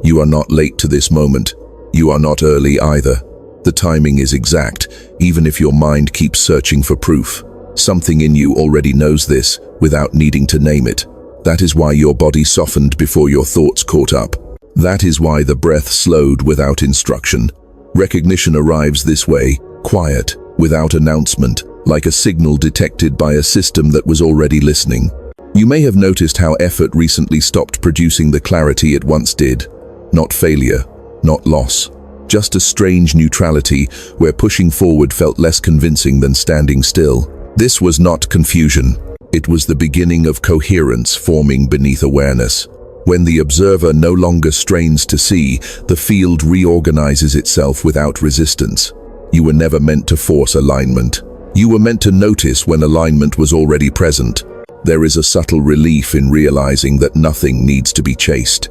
You are not late to this moment. You are not early either. The timing is exact, even if your mind keeps searching for proof. Something in you already knows this, without needing to name it. That is why your body softened before your thoughts caught up. That is why the breath slowed without instruction. Recognition arrives this way, quiet, without announcement, like a signal detected by a system that was already listening. You may have noticed how effort recently stopped producing the clarity it once did. Not failure, not loss. Just a strange neutrality where pushing forward felt less convincing than standing still. This was not confusion. It was the beginning of coherence forming beneath awareness. When the observer no longer strains to see, the field reorganizes itself without resistance. You were never meant to force alignment. You were meant to notice when alignment was already present. There is a subtle relief in realizing that nothing needs to be chased.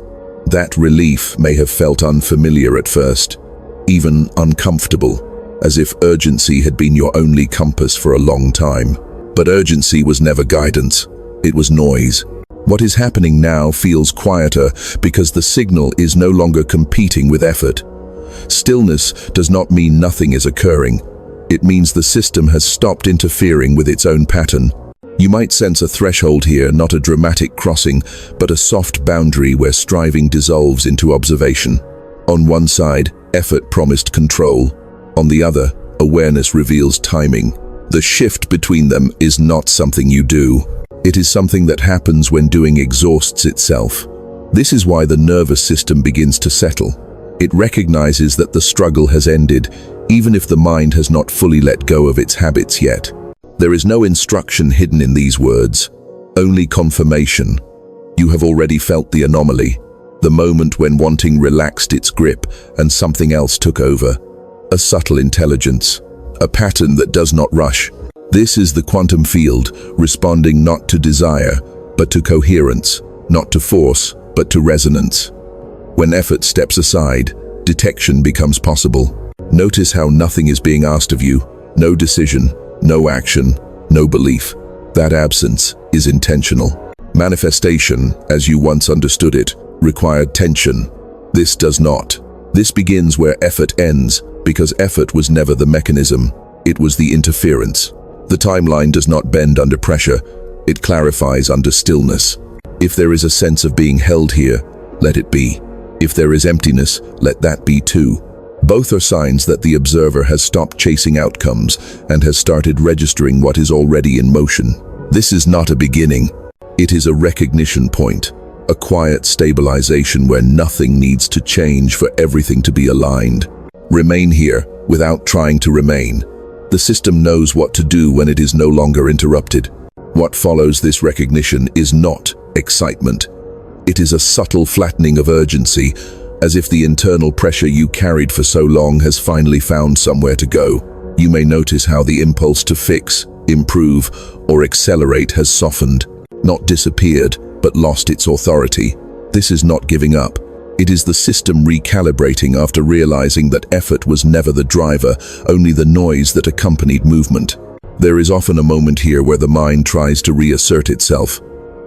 That relief may have felt unfamiliar at first, even uncomfortable, as if urgency had been your only compass for a long time. But urgency was never guidance. It was noise. What is happening now feels quieter because the signal is no longer competing with effort. Stillness does not mean nothing is occurring. It means the system has stopped interfering with its own pattern. You might sense a threshold here, not a dramatic crossing, but a soft boundary where striving dissolves into observation. On one side, effort promised control. On the other, awareness reveals timing. The shift between them is not something you do. It is something that happens when doing exhausts itself. This is why the nervous system begins to settle. It recognizes that the struggle has ended, even if the mind has not fully let go of its habits yet. There is no instruction hidden in these words, only confirmation. You have already felt the anomaly, the moment when wanting relaxed its grip and something else took over. A subtle intelligence, a pattern that does not rush. This is the quantum field, responding not to desire, but to coherence, not to force, but to resonance. When effort steps aside, detection becomes possible. Notice how nothing is being asked of you, no decision, no action, no belief. That absence is intentional. Manifestation, as you once understood it, required tension. This does not. This begins where effort ends, because effort was never the mechanism, it was the interference. The timeline does not bend under pressure, it clarifies under stillness. If there is a sense of being held here, let it be. If there is emptiness, let that be too. Both are signs that the observer has stopped chasing outcomes and has started registering what is already in motion. This is not a beginning. It is a recognition point, a quiet stabilization where nothing needs to change for everything to be aligned. Remain here without trying to remain. The system knows what to do when it is no longer interrupted. What follows this recognition is not excitement. It is a subtle flattening of urgency, as if the internal pressure you carried for so long has finally found somewhere to go. You may notice how the impulse to fix, improve, or accelerate has softened, not disappeared, but lost its authority. This is not giving up. It is the system recalibrating after realizing that effort was never the driver, only the noise that accompanied movement. There is often a moment here where the mind tries to reassert itself.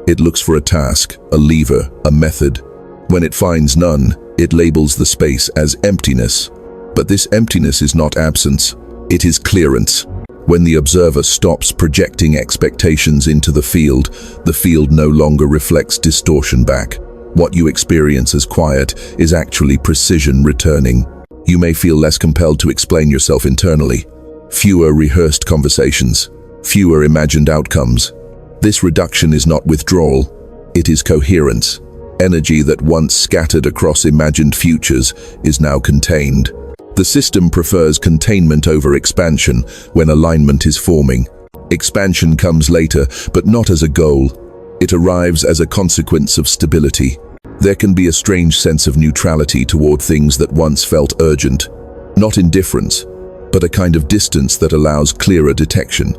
It looks for a task, a lever, a method. When it finds none, it labels the space as emptiness. But this emptiness is not absence, it is clearance. When the observer stops projecting expectations into the field no longer reflects distortion back. What you experience as quiet is actually precision returning. You may feel less compelled to explain yourself internally. Fewer rehearsed conversations, fewer imagined outcomes. This reduction is not withdrawal, it is coherence. Energy that once scattered across imagined futures is now contained. The system prefers containment over expansion when alignment is forming. Expansion comes later, but not as a goal. It arrives as a consequence of stability. There can be a strange sense of neutrality toward things that once felt urgent. Not indifference, but a kind of distance that allows clearer detection.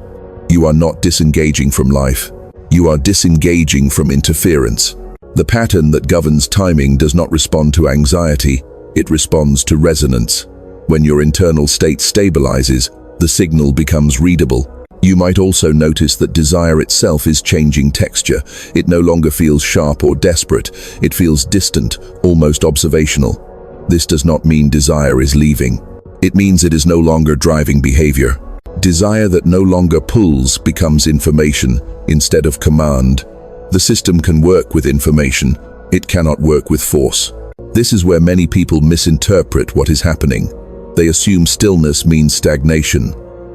You are not disengaging from life. You are disengaging from interference. The pattern that governs timing does not respond to anxiety, it responds to resonance. When your internal state stabilizes, the signal becomes readable. You might also notice that desire itself is changing texture. It no longer feels sharp or desperate. It feels distant, almost observational. This does not mean desire is leaving. It means it is no longer driving behavior. Desire that no longer pulls becomes information instead of command. The system can work with information. It cannot work with force. This is where many people misinterpret what is happening. They assume stillness means stagnation.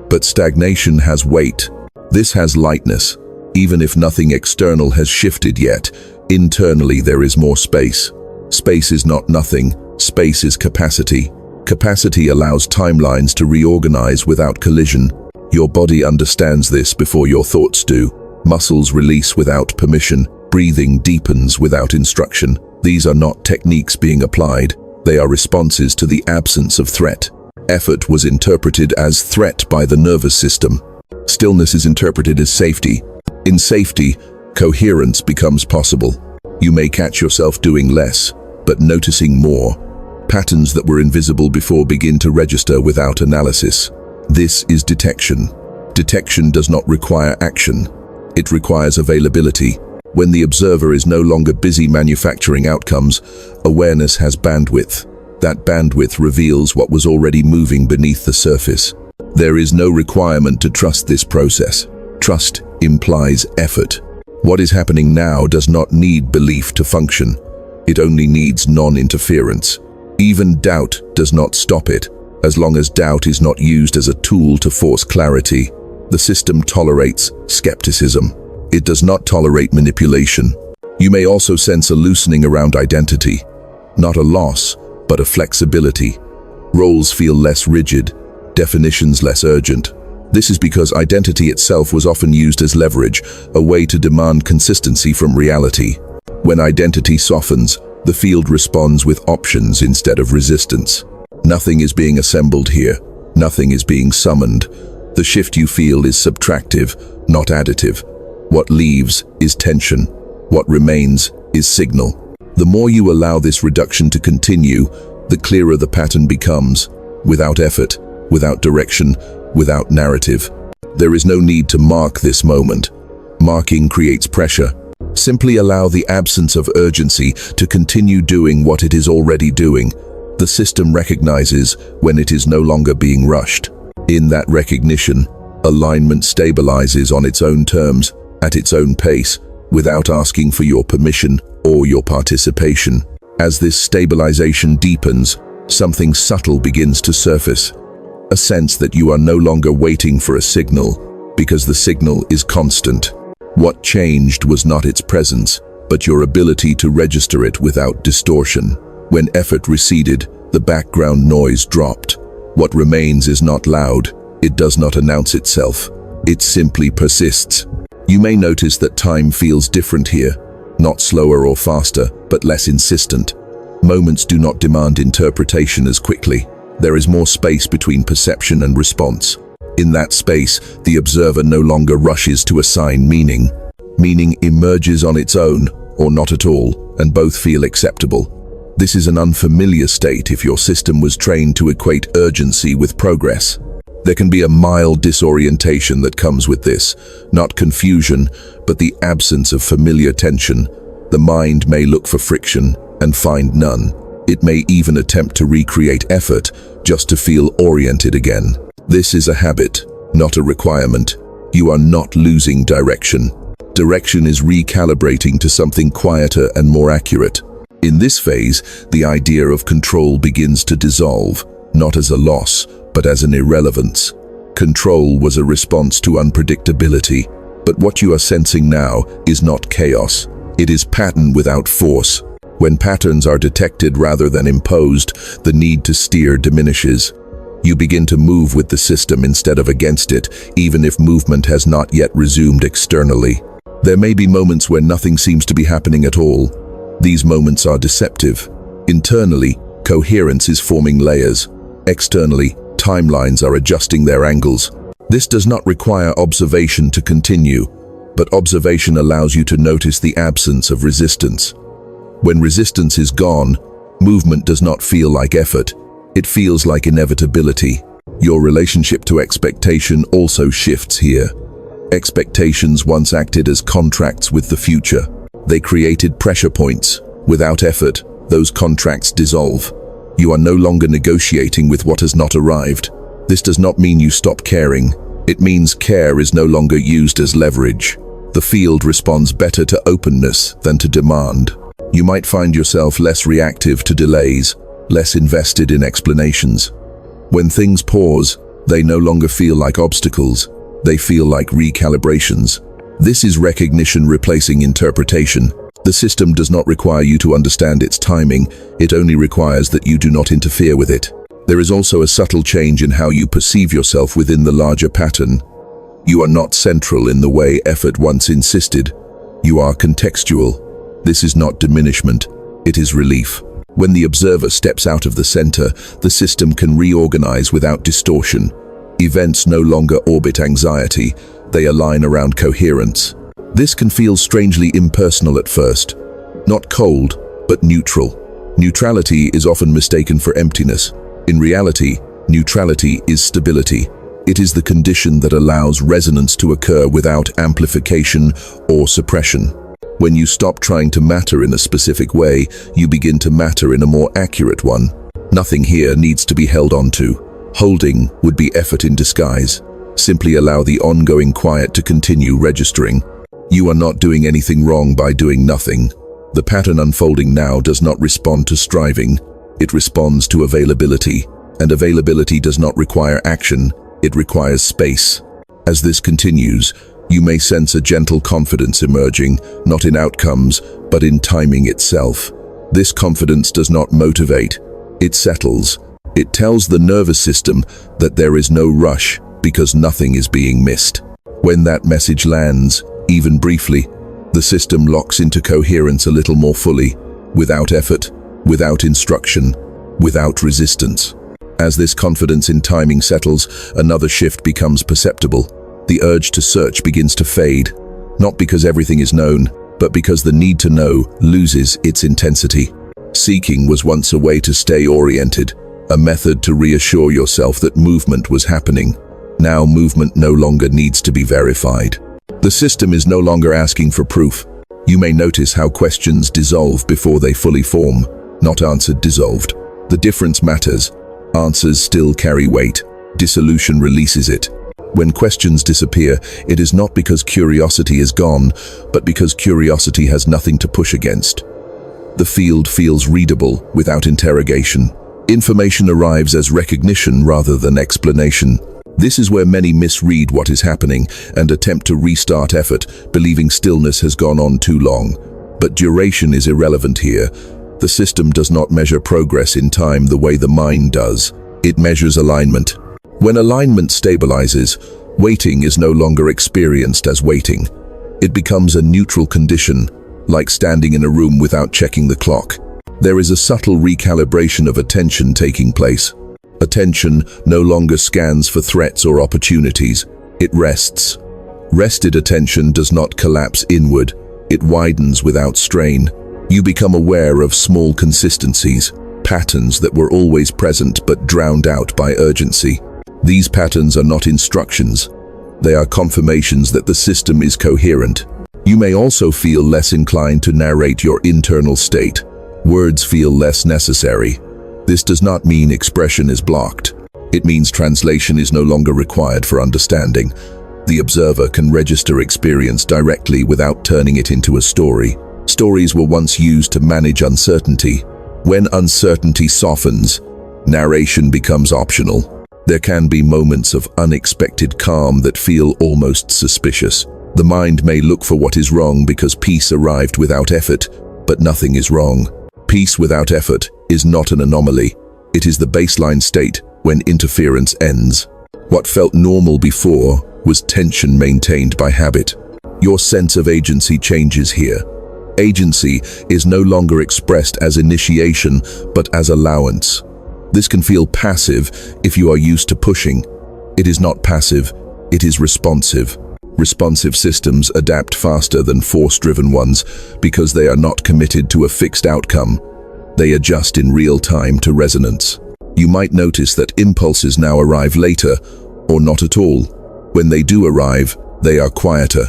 But stagnation has weight. This has lightness. Even if nothing external has shifted yet, internally there is more space. Space is not nothing. Space is capacity. Capacity allows timelines to reorganize without collision. Your body understands this before your thoughts do. Muscles release without permission. Breathing deepens without instruction. These are not techniques being applied. They are responses to the absence of threat. Effort was interpreted as threat by the nervous system. Stillness is interpreted as safety. In safety, coherence becomes possible. You may catch yourself doing less, but noticing more. Patterns that were invisible before begin to register without analysis. This is detection. Detection does not require action. It requires availability. When the observer is no longer busy manufacturing outcomes, awareness has bandwidth. That bandwidth reveals what was already moving beneath the surface. There is no requirement to trust this process. Trust implies effort. What is happening now does not need belief to function. It only needs non-interference. Even doubt does not stop it, as long as doubt is not used as a tool to force clarity. The system tolerates skepticism. It does not tolerate manipulation. You may also sense a loosening around identity. Not a loss, but a flexibility. Roles feel less rigid, definitions less urgent. This is because identity itself was often used as leverage, a way to demand consistency from reality. When identity softens, the field responds with options instead of resistance. Nothing is being assembled here. Nothing is being summoned. The shift you feel is subtractive, not additive. What leaves is tension. What remains is signal. The more you allow this reduction to continue, the clearer the pattern becomes. Without effort, without direction, without narrative. There is no need to mark this moment. Marking creates pressure. Simply allow the absence of urgency to continue doing what it is already doing. The system recognizes when it is no longer being rushed. In that recognition, alignment stabilizes on its own terms, at its own pace, without asking for your permission or your participation. As this stabilization deepens, something subtle begins to surface. A sense that you are no longer waiting for a signal, because the signal is constant. What changed was not its presence, but your ability to register it without distortion. When effort receded, the background noise dropped. What remains is not loud. It does not announce itself. It simply persists. You may notice that time feels different here, not slower or faster, but less insistent. Moments do not demand interpretation as quickly. There is more space between perception and response. In that space, the observer no longer rushes to assign meaning. Meaning emerges on its own, or not at all, and both feel acceptable. This is an unfamiliar state if your system was trained to equate urgency with progress. There can be a mild disorientation that comes with this, not confusion, but the absence of familiar tension. The mind may look for friction and find none. It may even attempt to recreate effort just to feel oriented again. This is a habit, not a requirement. You are not losing direction. Direction is recalibrating to something quieter and more accurate. In this phase, the idea of control begins to dissolve, not as a loss, but as an irrelevance. Control was a response to unpredictability, but what you are sensing now is not chaos. It is pattern without force. When patterns are detected rather than imposed, the need to steer diminishes. You begin to move with the system instead of against it, even if movement has not yet resumed externally. There may be moments where nothing seems to be happening at all. These moments are deceptive. Internally, coherence is forming layers. Externally, timelines are adjusting their angles. This does not require observation to continue, but observation allows you to notice the absence of resistance. When resistance is gone, movement does not feel like effort. It feels like inevitability. Your relationship to expectation also shifts here. Expectations once acted as contracts with the future. They created pressure points. Without effort, those contracts dissolve. You are no longer negotiating with what has not arrived. This does not mean you stop caring. It means care is no longer used as leverage. The field responds better to openness than to demand. You might find yourself less reactive to delays, less invested in explanations. When things pause, they no longer feel like obstacles. They feel like recalibrations. This is recognition replacing interpretation. The system does not require you to understand its timing. It only requires that you do not interfere with it. There is also a subtle change in how you perceive yourself within the larger pattern. You are not central in the way effort once insisted. You are contextual. This is not diminishment, it is relief. When the observer steps out of the center, the system can reorganize without distortion. Events no longer orbit anxiety, they align around coherence. This can feel strangely impersonal at first. Not cold, but neutral. Neutrality is often mistaken for emptiness. In reality, neutrality is stability. It is the condition that allows resonance to occur without amplification or suppression. When you stop trying to matter in a specific way, you begin to matter in a more accurate one. Nothing here needs to be held on to. Holding would be effort in disguise. Simply allow the ongoing quiet to continue registering. You are not doing anything wrong by doing nothing. The pattern unfolding now does not respond to striving. It responds to availability. And availability does not require action. It requires space. As this continues, you may sense a gentle confidence emerging, not in outcomes, but in timing itself. This confidence does not motivate. It settles. It tells the nervous system that there is no rush because nothing is being missed. When that message lands, even briefly, the system locks into coherence a little more fully, without effort, without instruction, without resistance. As this confidence in timing settles, another shift becomes perceptible. The urge to search begins to fade, not because everything is known, but because the need to know loses its intensity. Seeking was once a way to stay oriented, a method to reassure yourself that movement was happening. Now movement no longer needs to be verified. The system is no longer asking for proof. You may notice how questions dissolve before they fully form, not answered dissolved. The difference matters. Answers still carry weight. Dissolution releases it. When questions disappear, it is not because curiosity is gone, but because curiosity has nothing to push against. The field feels readable without interrogation. Information arrives as recognition rather than explanation. This is where many misread what is happening and attempt to restart effort, believing stillness has gone on too long. But duration is irrelevant here. The system does not measure progress in time the way the mind does. It measures alignment. When alignment stabilizes, waiting is no longer experienced as waiting. It becomes a neutral condition, like standing in a room without checking the clock. There is a subtle recalibration of attention taking place. Attention no longer scans for threats or opportunities. It rests. Rested attention does not collapse inward. It widens without strain. You become aware of small consistencies, patterns that were always present but drowned out by urgency. These patterns are not instructions. They are confirmations that the system is coherent. You may also feel less inclined to narrate your internal state. Words feel less necessary. This does not mean expression is blocked. It means translation is no longer required for understanding. The observer can register experience directly without turning it into a story. Stories were once used to manage uncertainty. When uncertainty softens, narration becomes optional. There can be moments of unexpected calm that feel almost suspicious. The mind may look for what is wrong because peace arrived without effort, but nothing is wrong. Peace without effort is not an anomaly. It is the baseline state when interference ends. What felt normal before was tension maintained by habit. Your sense of agency changes here. Agency is no longer expressed as initiation, but as allowance. This can feel passive if you are used to pushing. It is not passive, it is responsive. Responsive systems adapt faster than force-driven ones because they are not committed to a fixed outcome. They adjust in real time to resonance. You might notice that impulses now arrive later, or not at all. When they do arrive, they are quieter.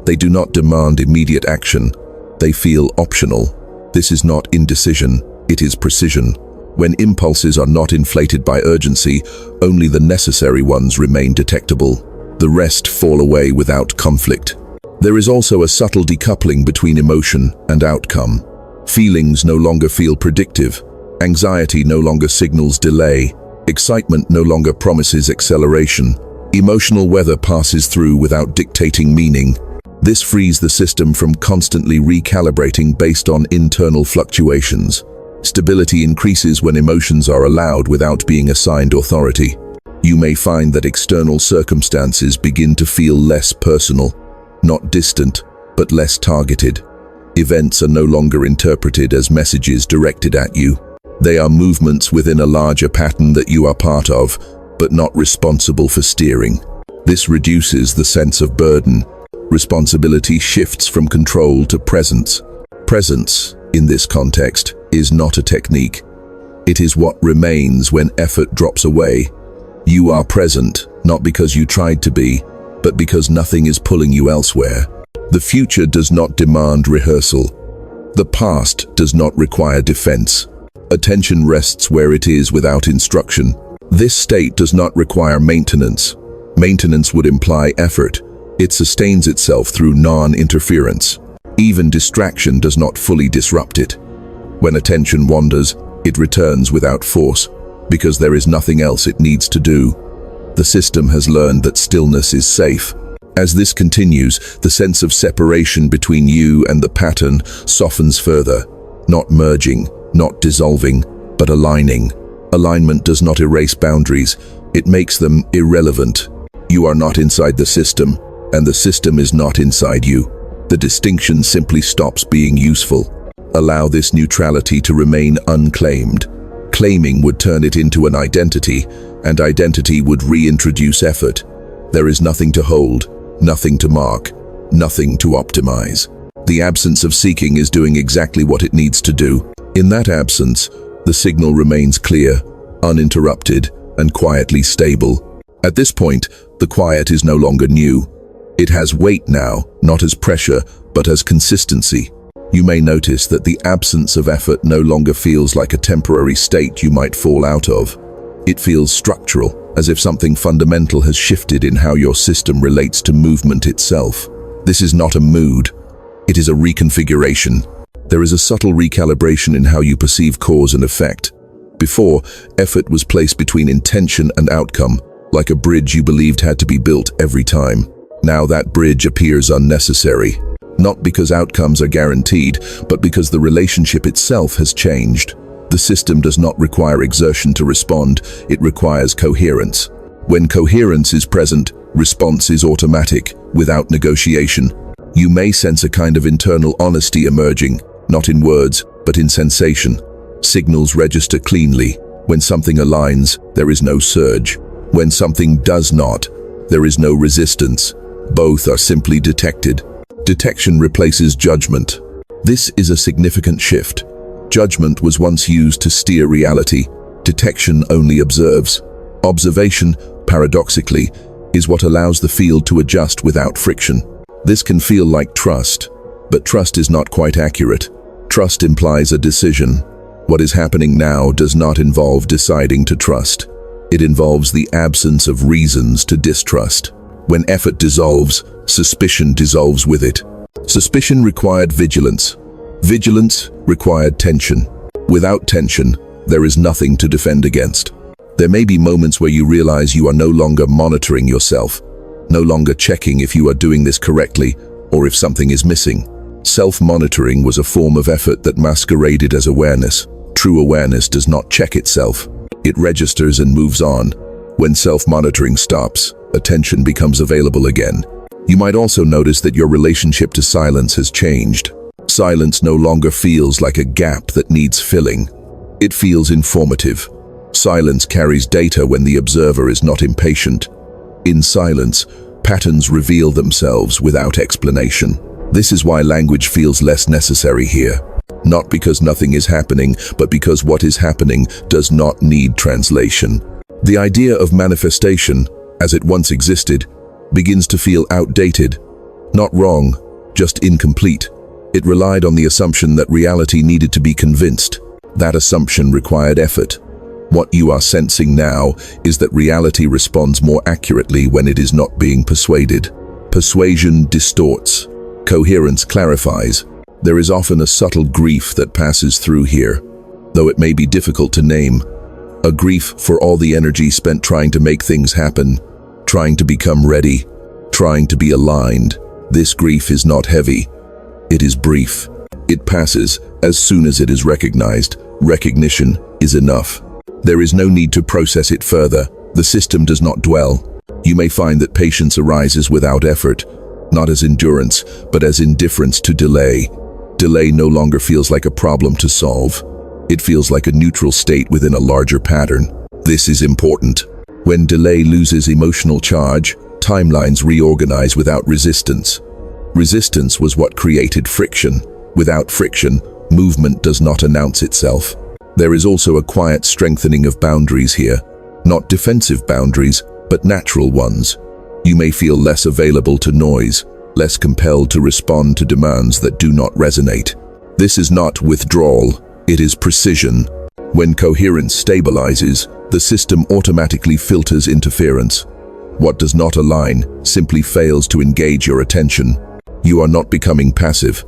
They do not demand immediate action. They feel optional. This is not indecision, it is precision. When impulses are not inflated by urgency, only the necessary ones remain detectable. The rest fall away without conflict. There is also a subtle decoupling between emotion and outcome. Feelings no longer feel predictive. Anxiety no longer signals delay. Excitement no longer promises acceleration. Emotional weather passes through without dictating meaning. This frees the system from constantly recalibrating based on internal fluctuations. Stability increases when emotions are allowed without being assigned authority. You may find that external circumstances begin to feel less personal, not distant, but less targeted. Events are no longer interpreted as messages directed at you. They are movements within a larger pattern that you are part of, but not responsible for steering. This reduces the sense of burden. Responsibility shifts from control to presence. Presence, in this context, is not a technique. It is what remains when effort drops away. You are present, not because you tried to be, but because nothing is pulling you elsewhere. The future does not demand rehearsal. The past does not require defense. Attention rests where it is without instruction. This state does not require maintenance. Maintenance would imply effort. It sustains itself through non-interference. Even distraction does not fully disrupt it. When attention wanders, it returns without force, because there is nothing else it needs to do. The system has learned that stillness is safe. As this continues, the sense of separation between you and the pattern softens further, not merging, not dissolving, but aligning. Alignment does not erase boundaries, it makes them irrelevant. You are not inside the system, and the system is not inside you. The distinction simply stops being useful. Allow this neutrality to remain unclaimed. Claiming would turn it into an identity, and identity would reintroduce effort. There is nothing to hold, nothing to mark, nothing to optimize. The absence of seeking is doing exactly what it needs to do. In that absence, the signal remains clear, uninterrupted, and quietly stable. At this point, the quiet is no longer new. It has weight now, not as pressure, but as consistency. You may notice that the absence of effort no longer feels like a temporary state you might fall out of. It feels structural, as if something fundamental has shifted in how your system relates to movement itself. This is not a mood. It is a reconfiguration. There is a subtle recalibration in how you perceive cause and effect. Before, effort was placed between intention and outcome, like a bridge you believed had to be built every time. Now that bridge appears unnecessary. Not because outcomes are guaranteed, but because the relationship itself has changed. The system does not require exertion to respond, it requires coherence. When coherence is present, response is automatic, without negotiation. You may sense a kind of internal honesty emerging, not in words, but in sensation. Signals register cleanly. When something aligns, there is no surge. When something does not, there is no resistance. Both are simply detected. Detection replaces judgment. This is a significant shift. Judgment was once used to steer reality. Detection only observes. Observation, paradoxically, is what allows the field to adjust without friction. This can feel like trust, but trust is not quite accurate. Trust implies a decision. What is happening now does not involve deciding to trust. It involves the absence of reasons to distrust. When effort dissolves, suspicion dissolves with it. Suspicion required vigilance. Vigilance required tension. Without tension, there is nothing to defend against. There may be moments where you realize you are no longer monitoring yourself, no longer checking if you are doing this correctly or if something is missing. Self-monitoring was a form of effort that masqueraded as awareness. True awareness does not check itself. It registers and moves on. When self-monitoring stops, attention becomes available again. You might also notice that your relationship to silence has changed. Silence no longer feels like a gap that needs filling. It feels informative. Silence carries data when the observer is not impatient. In silence, patterns reveal themselves without explanation. This is why language feels less necessary here. Not because nothing is happening, but because what is happening does not need translation. The idea of manifestation, as it once existed, begins to feel outdated. Not wrong, just incomplete. It relied on the assumption that reality needed to be convinced. That assumption required effort. What you are sensing now is that reality responds more accurately when it is not being persuaded. Persuasion distorts. Coherence clarifies. There is often a subtle grief that passes through here, though it may be difficult to name. A grief for all the energy spent trying to make things happen, trying to become ready, trying to be aligned. This grief is not heavy. It is brief. It passes as soon as it is recognized. Recognition is enough. There is no need to process it further. The system does not dwell. You may find that patience arises without effort, not as endurance, but as indifference to delay. Delay no longer feels like a problem to solve. It feels like a neutral state within a larger pattern. This is important. When delay loses emotional charge, timelines reorganize without resistance. Resistance was what created friction. Without friction, movement does not announce itself. There is also a quiet strengthening of boundaries here. Not defensive boundaries, but natural ones. You may feel less available to noise, less compelled to respond to demands that do not resonate. This is not withdrawal, it is precision. When coherence stabilizes, the system automatically filters interference. What does not align simply fails to engage your attention. You are not becoming passive.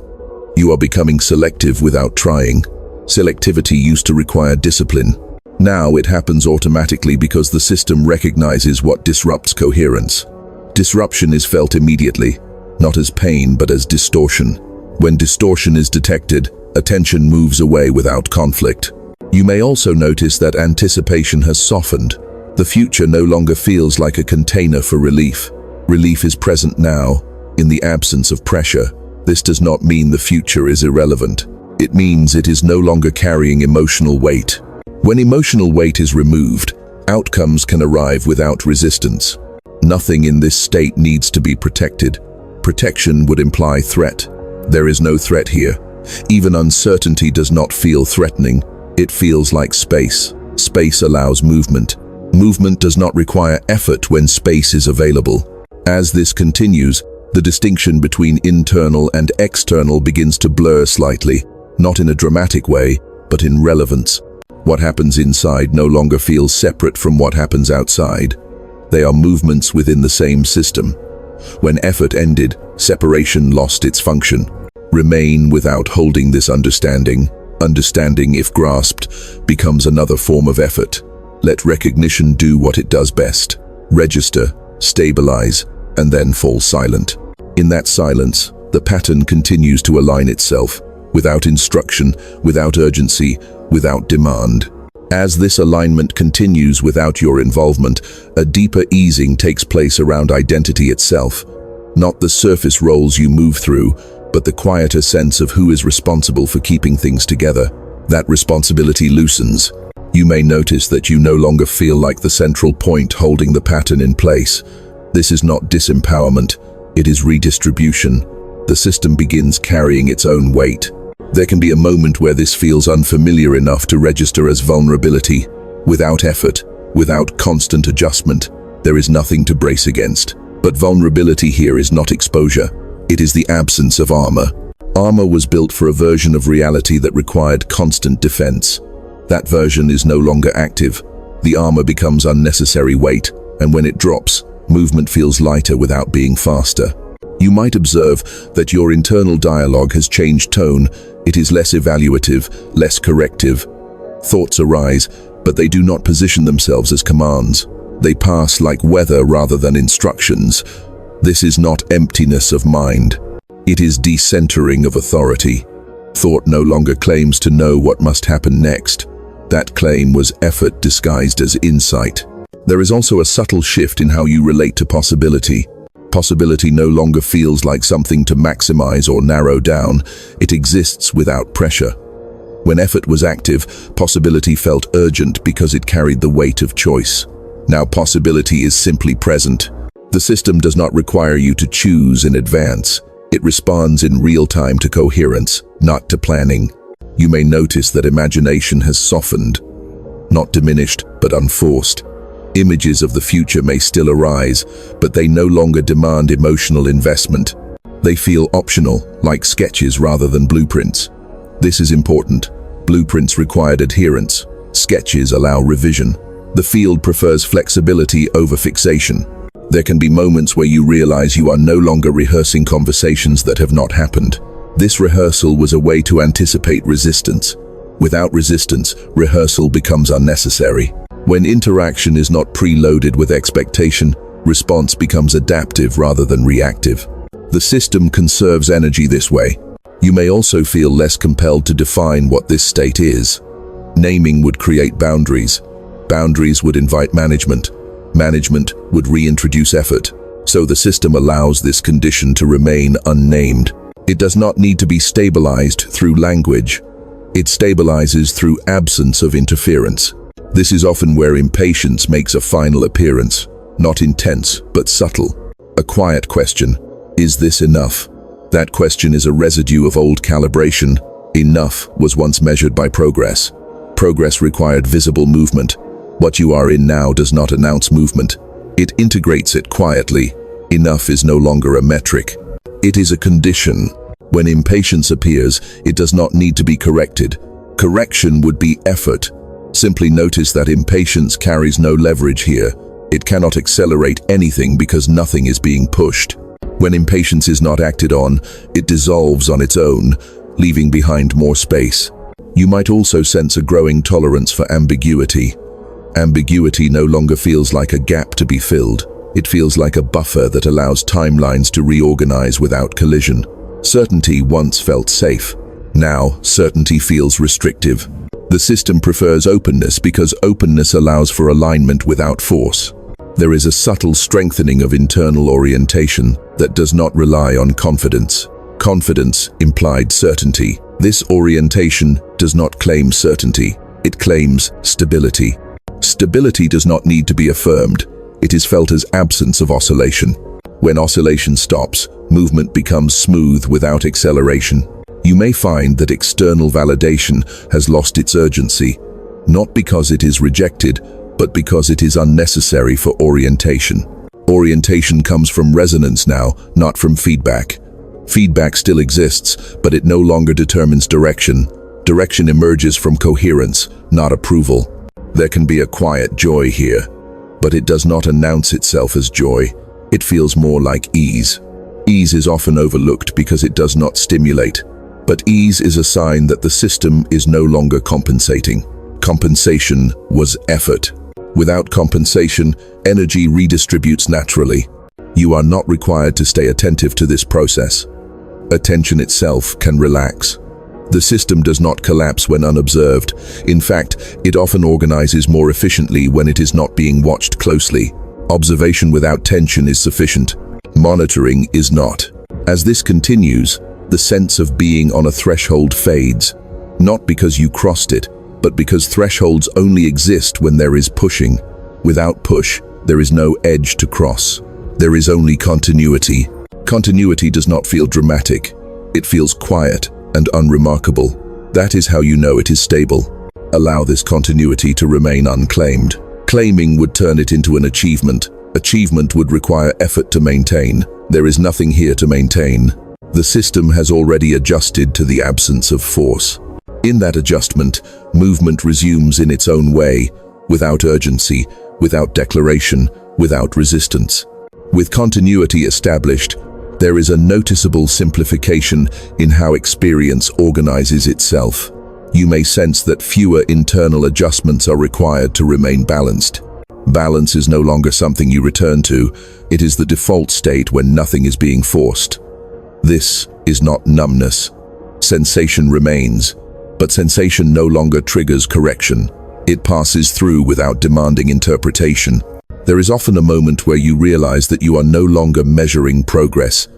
You are becoming selective without trying. Selectivity used to require discipline. Now it happens automatically because the system recognizes what disrupts coherence. Disruption is felt immediately, not as pain but as distortion. When distortion is detected, attention moves away without conflict. You may also notice that anticipation has softened. The future no longer feels like a container for relief. Relief is present now, in the absence of pressure. This does not mean the future is irrelevant. It means it is no longer carrying emotional weight. When emotional weight is removed, outcomes can arrive without resistance. Nothing in this state needs to be protected. Protection would imply threat. There is no threat here. Even uncertainty does not feel threatening. It feels like space. Space allows movement. Movement does not require effort when space is available. As this continues, the distinction between internal and external begins to blur slightly, not in a dramatic way, but in relevance. What happens inside no longer feels separate from what happens outside. They are movements within the same system. When effort ended, separation lost its function. Remain without holding this understanding. Understanding, if grasped, becomes another form of effort. Let recognition do what it does best. Register, stabilize, and then fall silent. In that silence, the pattern continues to align itself, without instruction, without urgency, without demand. As this alignment continues without your involvement, a deeper easing takes place around identity itself. Not the surface roles you move through, but the quieter sense of who is responsible for keeping things together. That responsibility loosens. You may notice that you no longer feel like the central point holding the pattern in place. This is not disempowerment, it is redistribution. The system begins carrying its own weight. There can be a moment where this feels unfamiliar enough to register as vulnerability. Without effort, without constant adjustment, there is nothing to brace against. But vulnerability here is not exposure. It is the absence of armor. Armor was built for a version of reality that required constant defense. That version is no longer active. The armor becomes unnecessary weight, and when it drops, movement feels lighter without being faster. You might observe that your internal dialogue has changed tone. It is less evaluative, less corrective. Thoughts arise, but they do not position themselves as commands. They pass like weather rather than instructions. This is not emptiness of mind. It is decentering of authority. Thought no longer claims to know what must happen next. That claim was effort disguised as insight. There is also a subtle shift in how you relate to possibility. Possibility no longer feels like something to maximize or narrow down. It exists without pressure. When effort was active, possibility felt urgent because it carried the weight of choice. Now possibility is simply present. The system does not require you to choose in advance. It responds in real time to coherence, not to planning. You may notice that imagination has softened, not diminished, but unforced. Images of the future may still arise, but they no longer demand emotional investment. They feel optional, like sketches rather than blueprints. This is important. Blueprints required adherence. Sketches allow revision. The field prefers flexibility over fixation. There can be moments where you realize you are no longer rehearsing conversations that have not happened. This rehearsal was a way to anticipate resistance. Without resistance, rehearsal becomes unnecessary. When interaction is not preloaded with expectation, response becomes adaptive rather than reactive. The system conserves energy this way. You may also feel less compelled to define what this state is. Naming would create boundaries. Boundaries would invite management. Management would reintroduce effort. So the system allows this condition to remain unnamed. It does not need to be stabilized through language. It stabilizes through absence of interference. This is often where impatience makes a final appearance, not intense, but subtle. A quiet question: is this enough? That question is a residue of old calibration. Enough was once measured by progress. Progress required visible movement. What you are in now does not announce movement. It integrates it quietly. Enough is no longer a metric. It is a condition. When impatience appears, it does not need to be corrected. Correction would be effort. Simply notice that impatience carries no leverage here. It cannot accelerate anything because nothing is being pushed. When impatience is not acted on, it dissolves on its own, leaving behind more space. You might also sense a growing tolerance for ambiguity. Ambiguity no longer feels like a gap to be filled. It feels like a buffer that allows timelines to reorganize without collision. Certainty once felt safe. Now, certainty feels restrictive. The system prefers openness because openness allows for alignment without force. There is a subtle strengthening of internal orientation that does not rely on confidence. Confidence implied certainty. This orientation does not claim certainty. It claims stability. Stability does not need to be affirmed. It is felt as absence of oscillation. When oscillation stops, movement becomes smooth without acceleration. You may find that external validation has lost its urgency, not because it is rejected, but because it is unnecessary for orientation. Orientation comes from resonance now, not from feedback. Feedback still exists, but it no longer determines direction. Direction emerges from coherence, not approval. There can be a quiet joy here, but it does not announce itself as joy. It feels more like ease. Ease is often overlooked because it does not stimulate. But ease is a sign that the system is no longer compensating. Compensation was effort. Without compensation, energy redistributes naturally. You are not required to stay attentive to this process. Attention itself can relax. The system does not collapse when unobserved. In fact, it often organizes more efficiently when it is not being watched closely. Observation without tension is sufficient. Monitoring is not. As this continues, the sense of being on a threshold fades, not because you crossed it, but because thresholds only exist when there is pushing. Without push, there is no edge to cross. There is only continuity. Continuity does not feel dramatic. It feels quiet and unremarkable. That is how you know it is stable. Allow this continuity to remain unclaimed. Claiming would turn it into an achievement. Achievement would require effort to maintain. There is nothing here to maintain. The system has already adjusted to the absence of force. In that adjustment, movement resumes in its own way, without urgency, without declaration, without resistance. With continuity established, there is a noticeable simplification in how experience organizes itself. You may sense that fewer internal adjustments are required to remain balanced. Balance is no longer something you return to. It is the default state when nothing is being forced. This is not numbness. Sensation remains, but sensation no longer triggers correction. It passes through without demanding interpretation. There is often a moment where you realize that you are no longer measuring progress.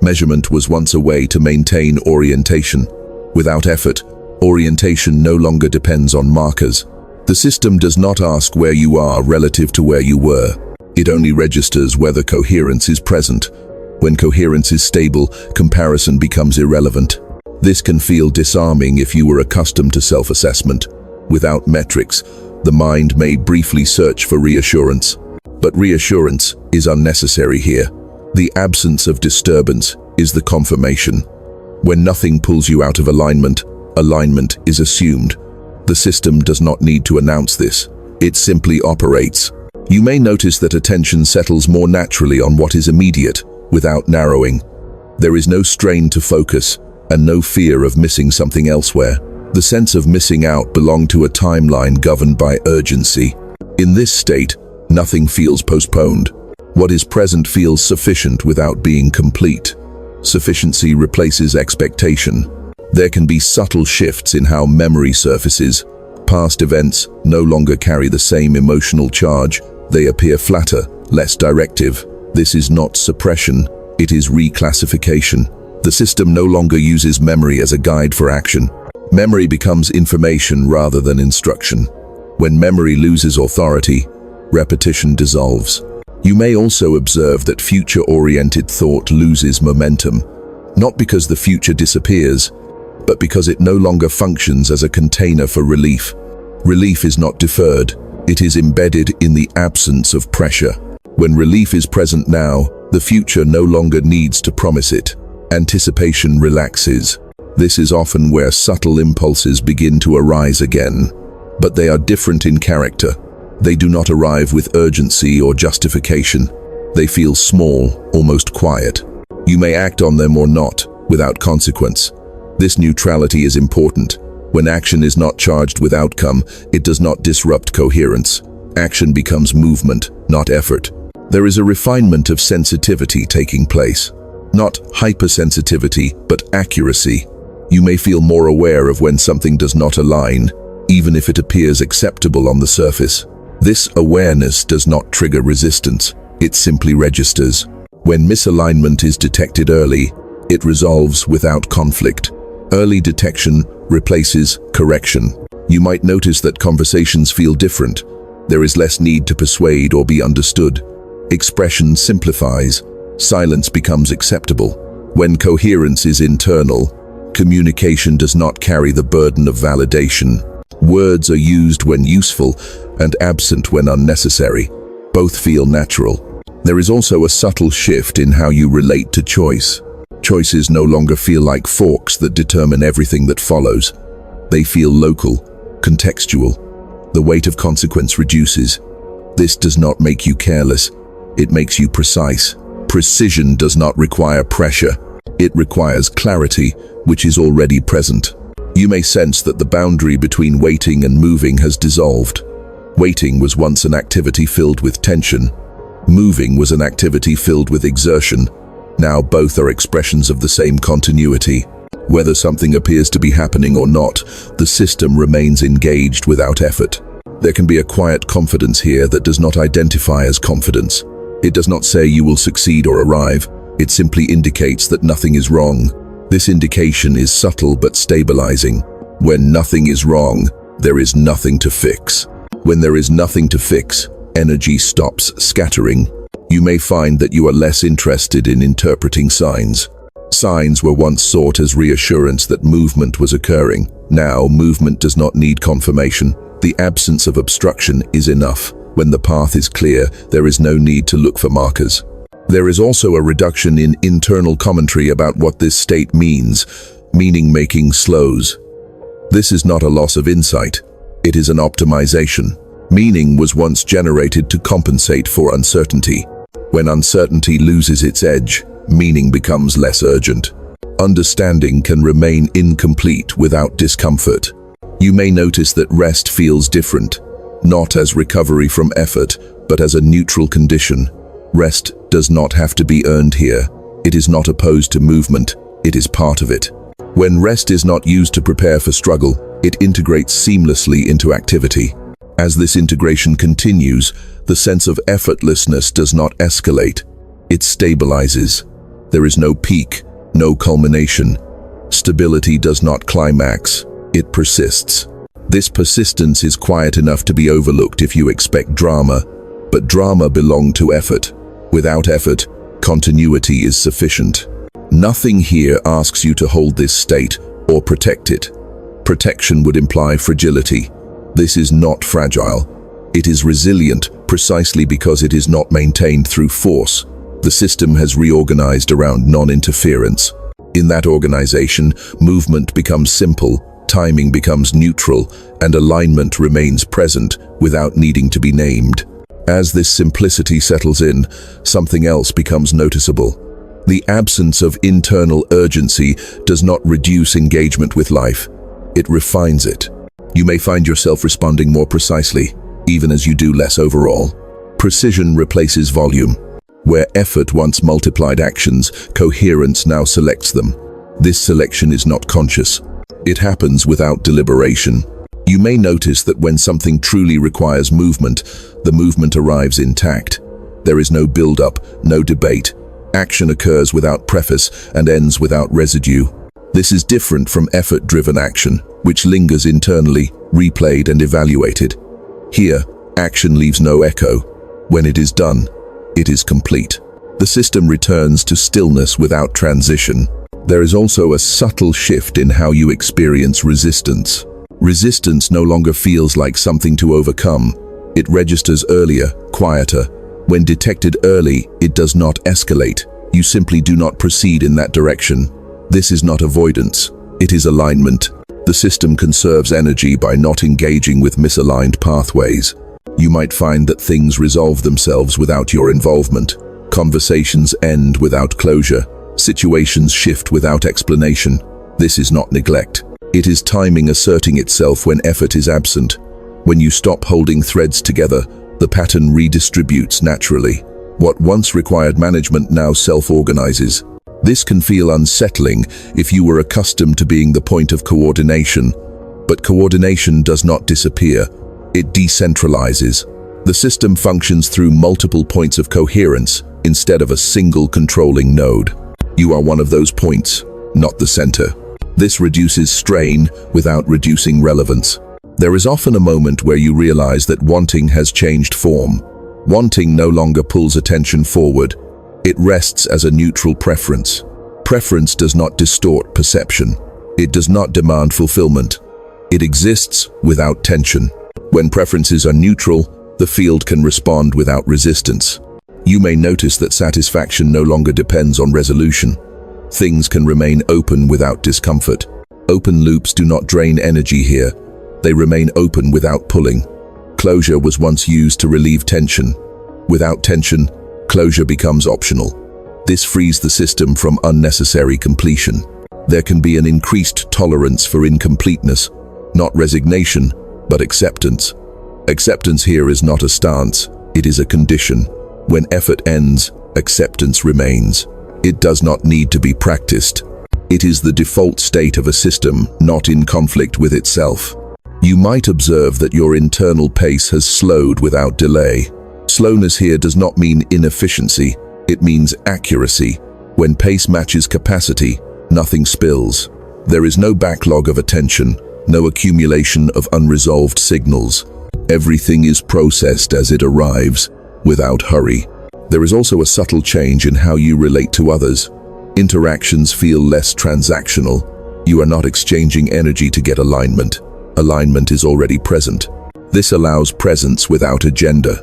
Measurement was once a way to maintain orientation. Without effort, orientation no longer depends on markers. The system does not ask where you are relative to where you were. It only registers whether coherence is present. When coherence is stable, comparison becomes irrelevant. This can feel disarming if you were accustomed to self-assessment. Without metrics, the mind may briefly search for reassurance. But reassurance is unnecessary here. The absence of disturbance is the confirmation. When nothing pulls you out of alignment, alignment is assumed. The system does not need to announce this. It simply operates. You may notice that attention settles more naturally on what is immediate, without narrowing. There is no strain to focus, and no fear of missing something elsewhere. The sense of missing out belongs to a timeline governed by urgency. In this state, nothing feels postponed. What is present feels sufficient without being complete. Sufficiency replaces expectation. There can be subtle shifts in how memory surfaces. Past events no longer carry the same emotional charge. They appear flatter, less directive. This is not suppression, it is reclassification. The system no longer uses memory as a guide for action. Memory becomes information rather than instruction. When memory loses authority, repetition dissolves. You may also observe that future-oriented thought loses momentum, not because the future disappears, but because it no longer functions as a container for relief. Relief is not deferred, it is embedded in the absence of pressure. When relief is present now, the future no longer needs to promise it. Anticipation relaxes. This is often where subtle impulses begin to arise again. But they are different in character. They do not arrive with urgency or justification. They feel small, almost quiet. You may act on them or not, without consequence. This neutrality is important. When action is not charged with outcome, it does not disrupt coherence. Action becomes movement, not effort. There is a refinement of sensitivity taking place. Not hypersensitivity, but accuracy. You may feel more aware of when something does not align, even if it appears acceptable on the surface. This awareness does not trigger resistance, it simply registers. When misalignment is detected early, it resolves without conflict. Early detection replaces correction. You might notice that conversations feel different. There is less need to persuade or be understood. Expression simplifies. Silence becomes acceptable. When coherence is internal, communication does not carry the burden of validation. Words are used when useful and absent when unnecessary. Both feel natural. There is also a subtle shift in how you relate to choice. Choices no longer feel like forks that determine everything that follows. They feel local, contextual. The weight of consequence reduces. This does not make you careless. It makes you precise. Precision does not require pressure. It requires clarity, which is already present. You may sense that the boundary between waiting and moving has dissolved. Waiting was once an activity filled with tension. Moving was an activity filled with exertion. Now both are expressions of the same continuity. Whether something appears to be happening or not, the system remains engaged without effort. There can be a quiet confidence here that does not identify as confidence. It does not say you will succeed or arrive. It simply indicates that nothing is wrong. This indication is subtle but stabilizing. When nothing is wrong, there is nothing to fix. When there is nothing to fix, energy stops scattering. You may find that you are less interested in interpreting signs. Signs were once sought as reassurance that movement was occurring. Now, movement does not need confirmation. The absence of obstruction is enough. When the path is clear, there is no need to look for markers. There is also a reduction in internal commentary about what this state means. Meaning-making slows. This is not a loss of insight. It is an optimization. Meaning was once generated to compensate for uncertainty. When uncertainty loses its edge, meaning becomes less urgent. Understanding can remain incomplete without discomfort. You may notice that rest feels different, not as recovery from effort, but as a neutral condition. Rest does not have to be earned here. It is not opposed to movement, it is part of it. When rest is not used to prepare for struggle, it integrates seamlessly into activity. As this integration continues, the sense of effortlessness does not escalate. It stabilizes. There is no peak, no culmination. Stability does not climax, it persists. This persistence is quiet enough to be overlooked if you expect drama, but drama belongs to effort. Without effort, continuity is sufficient. Nothing here asks you to hold this state, or protect it. Protection would imply fragility. This is not fragile. It is resilient precisely because it is not maintained through force. The system has reorganized around non-interference. In that organization, movement becomes simple, timing becomes neutral, and alignment remains present without needing to be named. As this simplicity settles in, something else becomes noticeable. The absence of internal urgency does not reduce engagement with life. It refines it. You may find yourself responding more precisely, even as you do less overall. Precision replaces volume. Where effort once multiplied actions, coherence now selects them. This selection is not conscious. It happens without deliberation. You may notice that when something truly requires movement, the movement arrives intact. There is no build-up, no debate. Action occurs without preface and ends without residue. This is different from effort-driven action, which lingers internally, replayed and evaluated. Here, action leaves no echo. When it is done, it is complete. The system returns to stillness without transition. There is also a subtle shift in how you experience resistance. Resistance no longer feels like something to overcome. It registers earlier, quieter. When detected early, it does not escalate. You simply do not proceed in that direction. This is not avoidance. It is alignment. The system conserves energy by not engaging with misaligned pathways. You might find that things resolve themselves without your involvement. Conversations end without closure. Situations shift without explanation. This is not neglect. It is timing asserting itself when effort is absent. When you stop holding threads together, the pattern redistributes naturally. What once required management now self-organizes. This can feel unsettling if you were accustomed to being the point of coordination. But coordination does not disappear. It decentralizes. The system functions through multiple points of coherence instead of a single controlling node. You are one of those points, not the center. This reduces strain without reducing relevance. There is often a moment where you realize that wanting has changed form. Wanting no longer pulls attention forward. It rests as a neutral preference. Preference does not distort perception. It does not demand fulfillment. It exists without tension. When preferences are neutral, the field can respond without resistance. You may notice that satisfaction no longer depends on resolution. Things can remain open without discomfort. Open loops do not drain energy here. They remain open without pulling. Closure was once used to relieve tension. Without tension, closure becomes optional. This frees the system from unnecessary completion. There can be an increased tolerance for incompleteness, not resignation, but acceptance. Acceptance here is not a stance, it is a condition. When effort ends, acceptance remains. It does not need to be practiced. It is the default state of a system, not in conflict with itself. You might observe that your internal pace has slowed without delay. Slowness here does not mean inefficiency, it means accuracy. When pace matches capacity, nothing spills. There is no backlog of attention, no accumulation of unresolved signals. Everything is processed as it arrives, without hurry. There is also a subtle change in how you relate to others. Interactions feel less transactional. You are not exchanging energy to get alignment. Alignment is already present. This allows presence without agenda.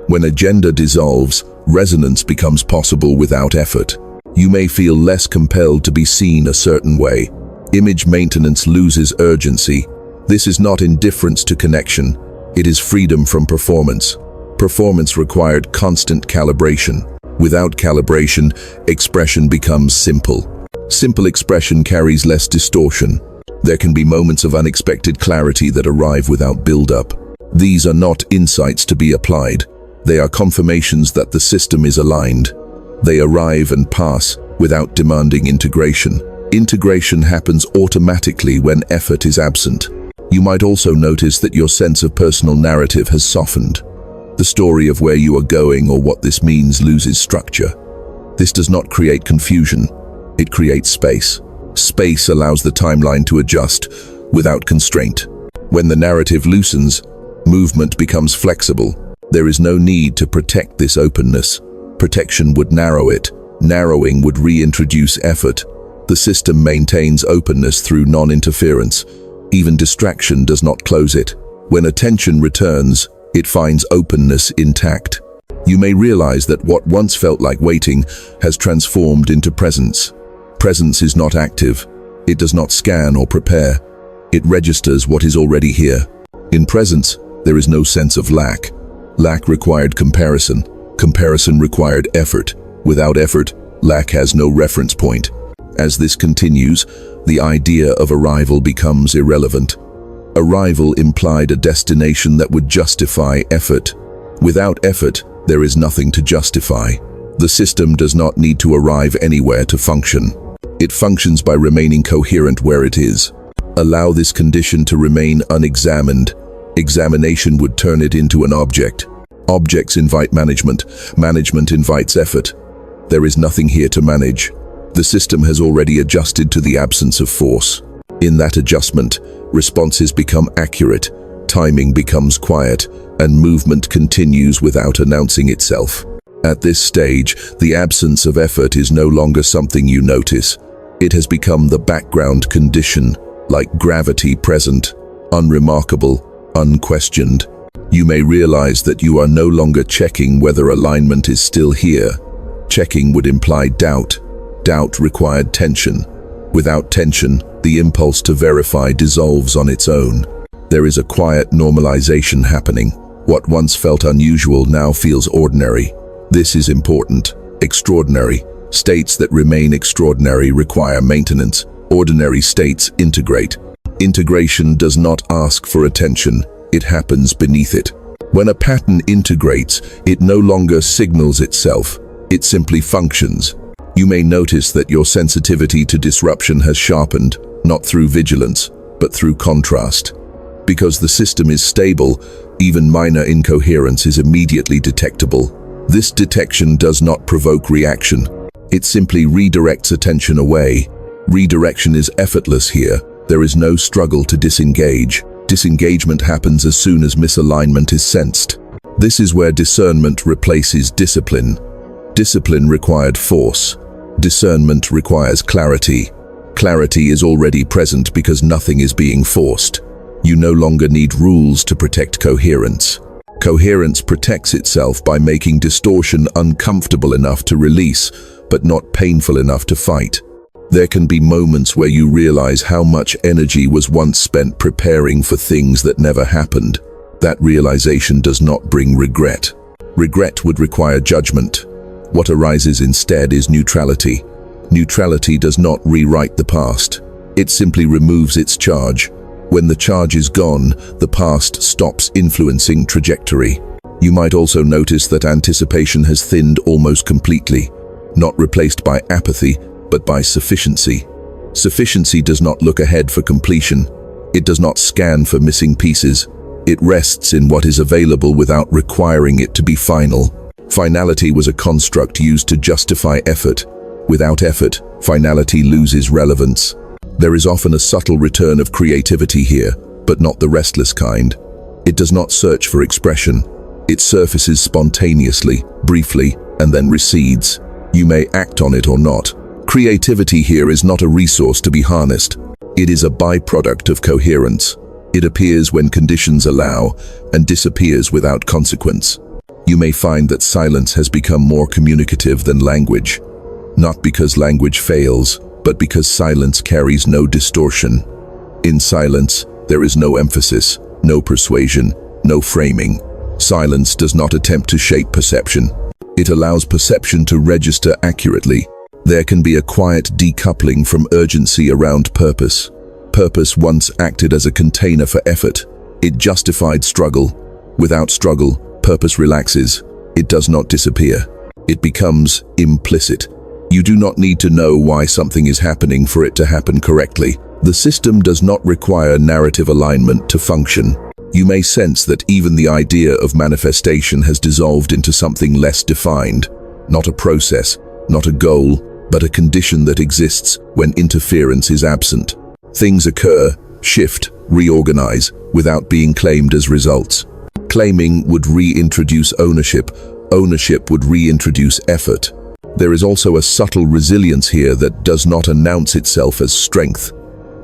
When agenda dissolves, resonance becomes possible without effort. You may feel less compelled to be seen a certain way. Image maintenance loses urgency. This is not indifference to connection. It is freedom from performance. Performance required constant calibration. Without calibration, expression becomes simple. Simple expression carries less distortion. There can be moments of unexpected clarity that arrive without build-up. These are not insights to be applied. They are confirmations that the system is aligned. They arrive and pass without demanding integration. Integration happens automatically when effort is absent. You might also notice that your sense of personal narrative has softened. The story of where you are going or what this means loses structure. This does not create confusion. It creates space. Space allows the timeline to adjust without constraint. When the narrative loosens, movement becomes flexible. There is no need to protect this openness. Protection would narrow it. Narrowing would reintroduce effort. The system maintains openness through non-interference. Even distraction does not close it. When attention returns, it finds openness intact. You may realize that what once felt like waiting has transformed into presence. Presence is not active. It does not scan or prepare. It registers what is already here. In presence, there is no sense of lack. Lack required comparison. Comparison required effort. Without effort, lack has no reference point. As this continues, the idea of arrival becomes irrelevant. Arrival implied a destination that would justify effort. Without effort, there is nothing to justify. The system does not need to arrive anywhere to function. It functions by remaining coherent where it is. Allow this condition to remain unexamined. Examination would turn it into an object. Objects invite management. Management invites effort. There is nothing here to manage. The system has already adjusted to the absence of force. In that adjustment, responses become accurate, timing becomes quiet, and movement continues without announcing itself. At this stage, the absence of effort is no longer something you notice. It has become the background condition, like gravity present, unremarkable, unquestioned. You may realize that you are no longer checking whether alignment is still here. Checking would imply doubt. Doubt required tension. Without tension, the impulse to verify dissolves on its own. There is a quiet normalization happening. What once felt unusual now feels ordinary. This is important. Extraordinary. States that remain extraordinary require maintenance. Ordinary states integrate. Integration does not ask for attention. It happens beneath it. When a pattern integrates, it no longer signals itself. It simply functions. You may notice that your sensitivity to disruption has sharpened, not through vigilance, but through contrast. Because the system is stable, even minor incoherence is immediately detectable. This detection does not provoke reaction. It simply redirects attention away. Redirection is effortless here. There is no struggle to disengage. Disengagement happens as soon as misalignment is sensed. This is where discernment replaces discipline. Discipline required force. Discernment requires clarity. Clarity is already present because nothing is being forced. You no longer need rules to protect coherence. Coherence protects itself by making distortion uncomfortable enough to release, but not painful enough to fight. There can be moments where you realize how much energy was once spent preparing for things that never happened. That realization does not bring regret. Regret would require judgment. What arises instead is neutrality. Neutrality does not rewrite the past. It simply removes its charge. When the charge is gone, the past stops influencing trajectory. You might also notice that anticipation has thinned almost completely, not replaced by apathy, but by sufficiency. Sufficiency does not look ahead for completion. It does not scan for missing pieces. It rests in what is available without requiring it to be final. Finality was a construct used to justify effort. Without effort, finality loses relevance. There is often a subtle return of creativity here, but not the restless kind. It does not search for expression. It surfaces spontaneously, briefly, and then recedes. You may act on it or not. Creativity here is not a resource to be harnessed. It is a byproduct of coherence. It appears when conditions allow and disappears without consequence. You may find that silence has become more communicative than language. Not because language fails, but because silence carries no distortion. In silence, there is no emphasis, no persuasion, no framing. Silence does not attempt to shape perception. It allows perception to register accurately. There can be a quiet decoupling from urgency around purpose. Purpose once acted as a container for effort. It justified struggle. Without struggle, purpose relaxes. It does not disappear. It becomes implicit. You do not need to know why something is happening for it to happen correctly. The system does not require narrative alignment to function. You may sense that even the idea of manifestation has dissolved into something less defined. Not a process, not a goal, but a condition that exists when interference is absent. Things occur, shift, reorganize, without being claimed as results. Claiming would reintroduce ownership. Ownership would reintroduce effort. There is also a subtle resilience here that does not announce itself as strength.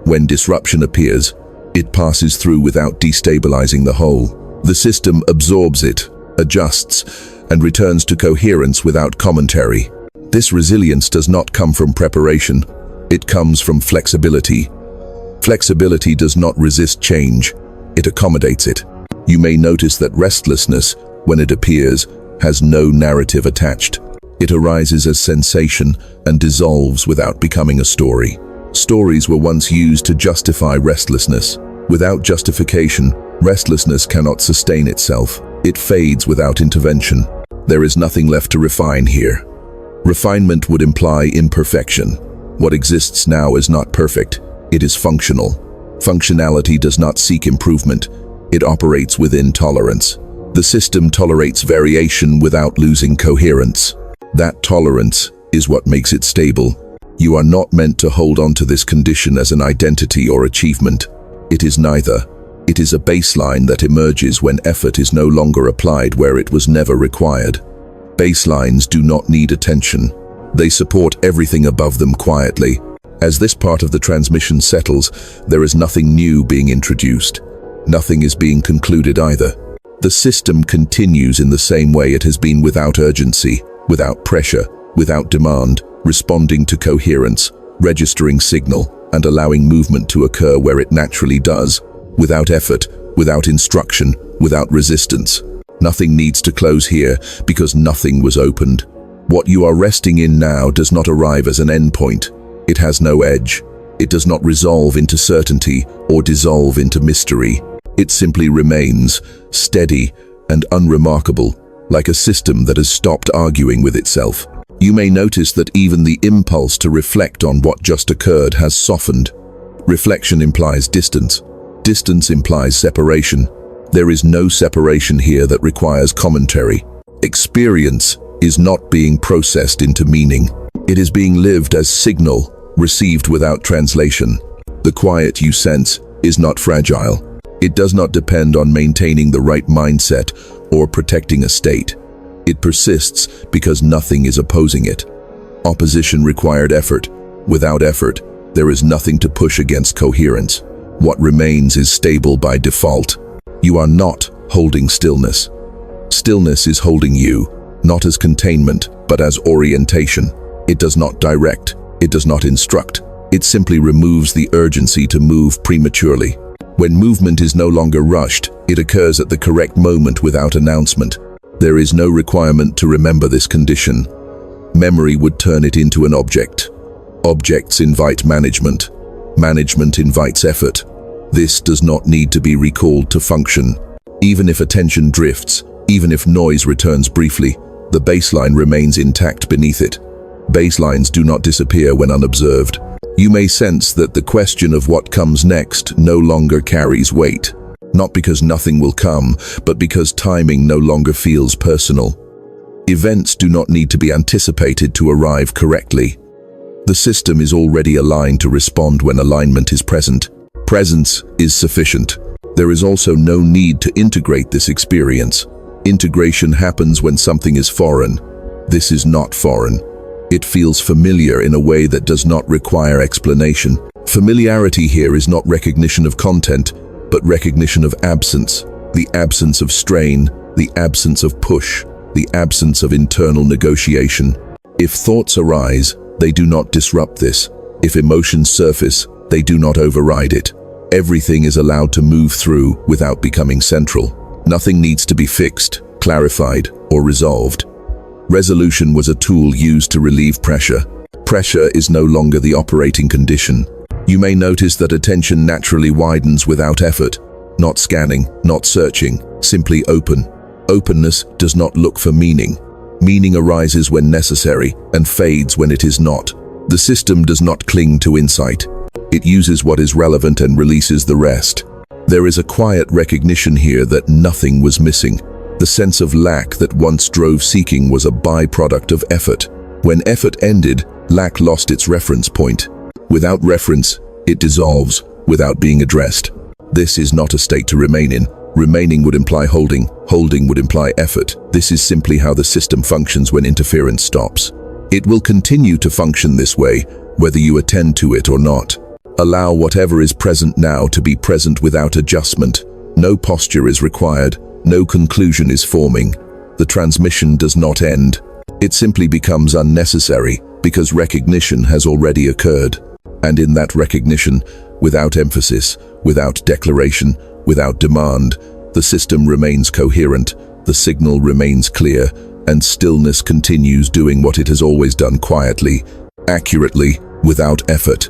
When disruption appears, it passes through without destabilizing the whole. The system absorbs it, adjusts, and returns to coherence without commentary. This resilience does not come from preparation. It comes from flexibility. Flexibility does not resist change. It accommodates it. You may notice that restlessness, when it appears, has no narrative attached. It arises as sensation and dissolves without becoming a story. Stories were once used to justify restlessness. Without justification, restlessness cannot sustain itself. It fades without intervention. There is nothing left to refine here. Refinement would imply imperfection. What exists now is not perfect. It is functional. Functionality does not seek improvement. It operates within tolerance. The system tolerates variation without losing coherence. That tolerance is what makes it stable. You are not meant to hold on to this condition as an identity or achievement. It is neither. It is a baseline that emerges when effort is no longer applied where it was never required. Baselines do not need attention. They support everything above them quietly. As this part of the transmission settles, there is nothing new being introduced. Nothing is being concluded either. The system continues in the same way it has been, without urgency, without pressure, without demand, responding to coherence, registering signal, and allowing movement to occur where it naturally does, without effort, without instruction, without resistance. Nothing needs to close here because nothing was opened. What you are resting in now does not arrive as an endpoint. It has no edge. It does not resolve into certainty or dissolve into mystery. It simply remains, steady and unremarkable, like a system that has stopped arguing with itself. You may notice that even the impulse to reflect on what just occurred has softened. Reflection implies distance. Distance implies separation. There is no separation here that requires commentary. Experience is not being processed into meaning. It is being lived as signal, received without translation. The quiet you sense is not fragile. It does not depend on maintaining the right mindset or protecting a state. It persists because nothing is opposing it. Opposition required effort. Without effort, there is nothing to push against coherence. What remains is stable by default. You are not holding stillness. Stillness is holding you, not as containment, but as orientation. It does not direct. It does not instruct. It simply removes the urgency to move prematurely. When movement is no longer rushed, it occurs at the correct moment without announcement. There is no requirement to remember this condition. Memory would turn it into an object. Objects invite management. Management invites effort. This does not need to be recalled to function. Even if attention drifts, even if noise returns briefly, the baseline remains intact beneath it. Baselines do not disappear when unobserved. You may sense that the question of what comes next no longer carries weight. Not because nothing will come, but because timing no longer feels personal. Events do not need to be anticipated to arrive correctly. The system is already aligned to respond when alignment is present. Presence is sufficient. There is also no need to integrate this experience. Integration happens when something is foreign. This is not foreign. It feels familiar in a way that does not require explanation. Familiarity here is not recognition of content, but recognition of absence. The absence of strain, the absence of push, the absence of internal negotiation. If thoughts arise, they do not disrupt this. If emotions surface, they do not override it. Everything is allowed to move through without becoming central. Nothing needs to be fixed, clarified, or resolved. Resolution was a tool used to relieve pressure. Pressure is no longer the operating condition. You may notice that attention naturally widens without effort. Not scanning, not searching, simply open. Openness does not look for meaning. Meaning arises when necessary and fades when it is not. The system does not cling to insight. It uses what is relevant and releases the rest. There is a quiet recognition here that nothing was missing. The sense of lack that once drove seeking was a byproduct of effort. When effort ended, lack lost its reference point. Without reference, it dissolves without being addressed. This is not a state to remain in. Remaining would imply holding. Holding would imply effort. This is simply how the system functions when interference stops. It will continue to function this way, whether you attend to it or not. Allow whatever is present now to be present without adjustment. No posture is required. No conclusion is forming. The transmission does not end. It simply becomes unnecessary because recognition has already occurred. And in that recognition, without emphasis, without declaration, without demand, the system remains coherent, the signal remains clear, and stillness continues doing what it has always done quietly, accurately, without effort.